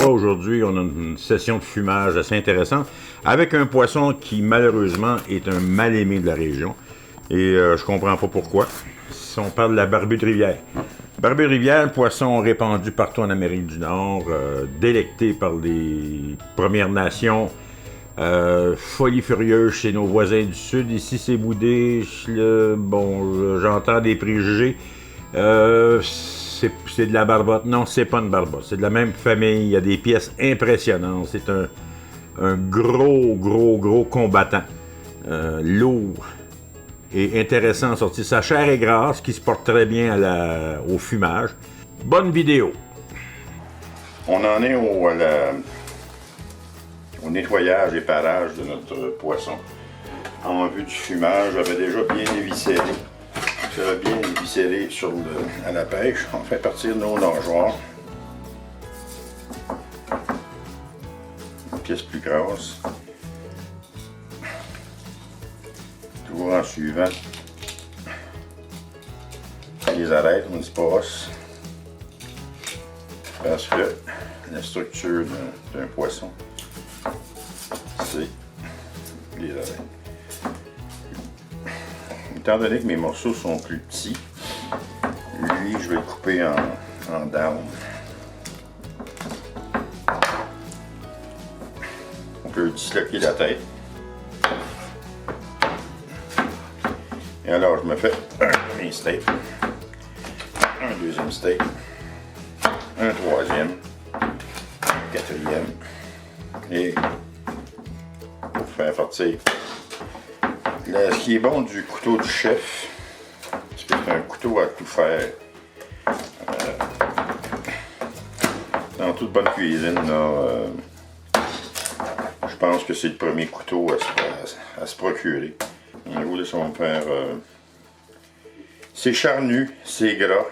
Aujourd'hui, on a une session de fumage assez intéressante avec un poisson qui malheureusement est un mal-aimé de la région. Et je comprends pas pourquoi. Si on parle de la barbue de rivière. Barbue de rivière, poisson répandu partout en Amérique du Nord, délecté par les Premières Nations, folie furieuse chez nos voisins du Sud. Ici, c'est boudé. Bon, j'entends des préjugés. C'est de la barbotte. Non, c'est pas une barbotte. C'est de la même famille. Il y a des pièces impressionnantes. C'est un gros combattant. Lourd et intéressant à sortir. Sa chair est grasse, qui se porte très bien au fumage. Bonne vidéo. On en est au nettoyage et parage de notre poisson. En vue du fumage, j'avais déjà bien éviscéré. J'avais bien éviscéré à la pêche. On fait partir nos nageoires. Une pièce plus grasse. Toujours en suivant les arêtes, on dit pas os. Parce que la structure d'un poisson, c'est les arêtes. Étant donné que mes morceaux sont plus petits, lui, je vais le couper en down. On peut disloquer la tête. Et alors, je me fais un premier steak, un deuxième steak, un troisième, un quatrième, et pour faire partir. Ce qui est bon du couteau du chef, c'est que c'est un couteau à tout faire. Dans toute bonne cuisine, là, je pense que c'est le premier couteau à se procurer. En gros, là, ça va me faire... c'est charnu, c'est gras.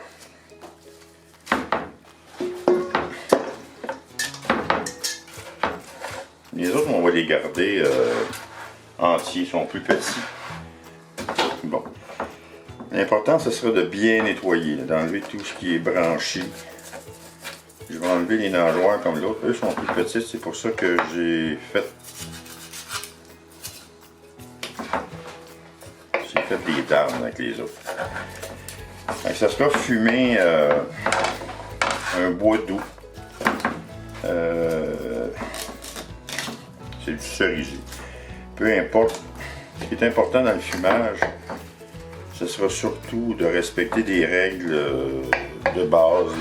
Les autres, on va les garder entiers, sont plus petits. Bon. L'important, ce sera de bien nettoyer, d'enlever tout ce qui est branché. Je vais enlever les nageoires comme l'autre. Eux sont plus petites, c'est pour ça que j'ai fait des darnes avec les autres. Donc, ça sera fumé un bois doux. C'est du cerisier. Peu importe. Ce qui est important dans le fumage, ce sera surtout de respecter des règles de base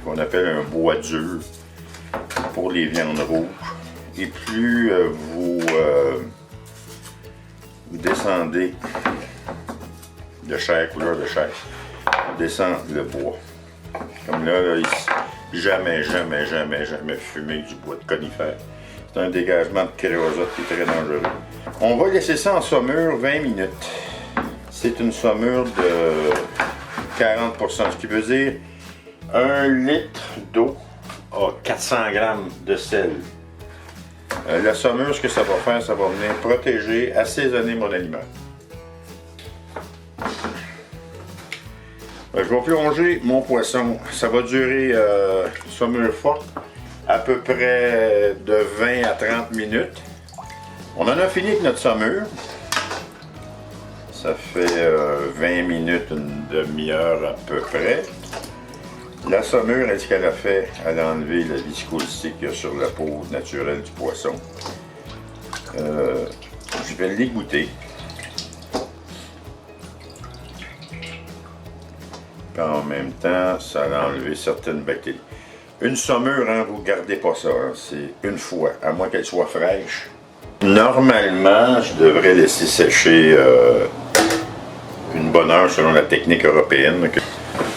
qu'on appelle un bois dur pour les viandes rouges. Et plus vous descendez de chair, couleur de chair, on descend le bois. Comme là, ici, jamais fumer du bois de conifère. C'est un dégagement de kérosate qui est très dangereux. On va laisser ça en saumure 20 minutes. C'est une saumure de 40%, ce qui veut dire 1 litre d'eau a 400 grammes de sel. La saumure, ce que ça va faire, ça va venir protéger, assaisonner mon aliment. Je vais plonger mon poisson. Ça va durer une saumure forte, à peu près de 20 à 30 minutes. On en a fini avec notre saumure. Ça fait 20 minutes, une demi-heure à peu près. La saumure, ce qu'elle a fait, elle a enlevé la viscosité qu'il y a sur la peau naturelle du poisson. Je vais l'égoutter. Puis en même temps, ça a enlevé certaines bactéries. Une saumure, hein, vous ne gardez pas ça, hein, c'est une fois, à moins qu'elle soit fraîche. Normalement, je devrais laisser sécher une bonne heure selon la technique européenne.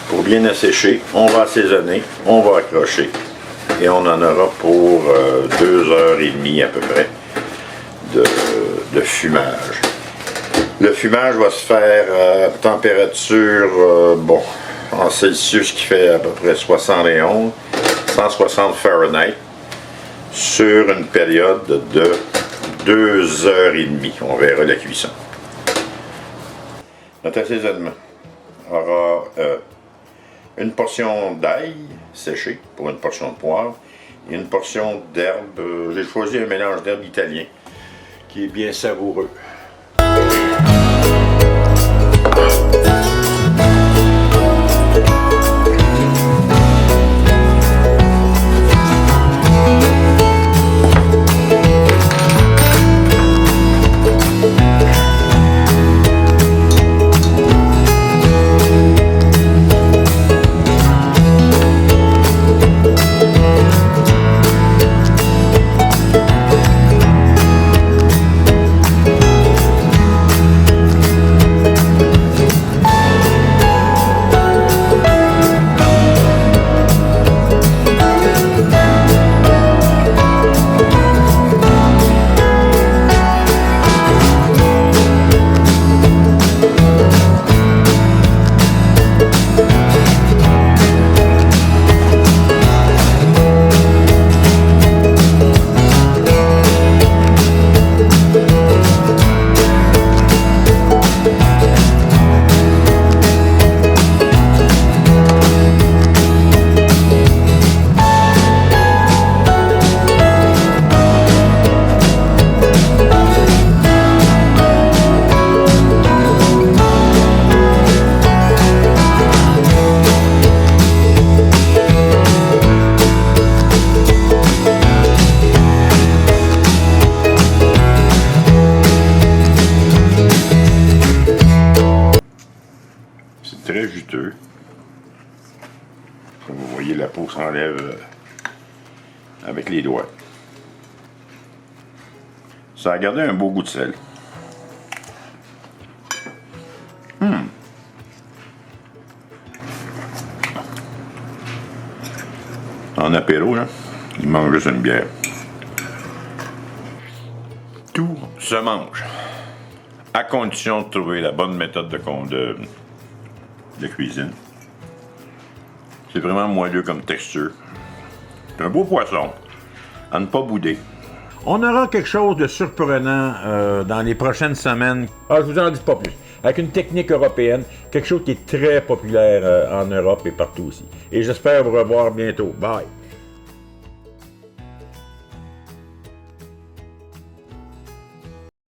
Pour bien assécher, on va assaisonner, on va accrocher et on en aura pour 2h30 à peu près de fumage. Le fumage va se faire à température en Celsius qui fait à peu près 71, 160 Fahrenheit sur une période de 2h30. On verra la cuisson. Notre assaisonnement aura une portion d'ail séché pour une portion de poivre et une portion d'herbe. J'ai choisi un mélange d'herbe italien qui est bien savoureux. Très juteux. Comme vous voyez, la peau s'enlève avec les doigts. Ça a gardé un beau goût de sel. En apéro, là, il mange juste une bière. Tout se mange, à condition de trouver la bonne méthode de cuisine. C'est vraiment moelleux comme texture. C'est un beau poisson, à ne pas bouder. On aura quelque chose de surprenant dans les prochaines semaines. Je vous en dis pas plus. Avec une technique européenne, quelque chose qui est très populaire en Europe et partout aussi. Et j'espère vous revoir bientôt. Bye!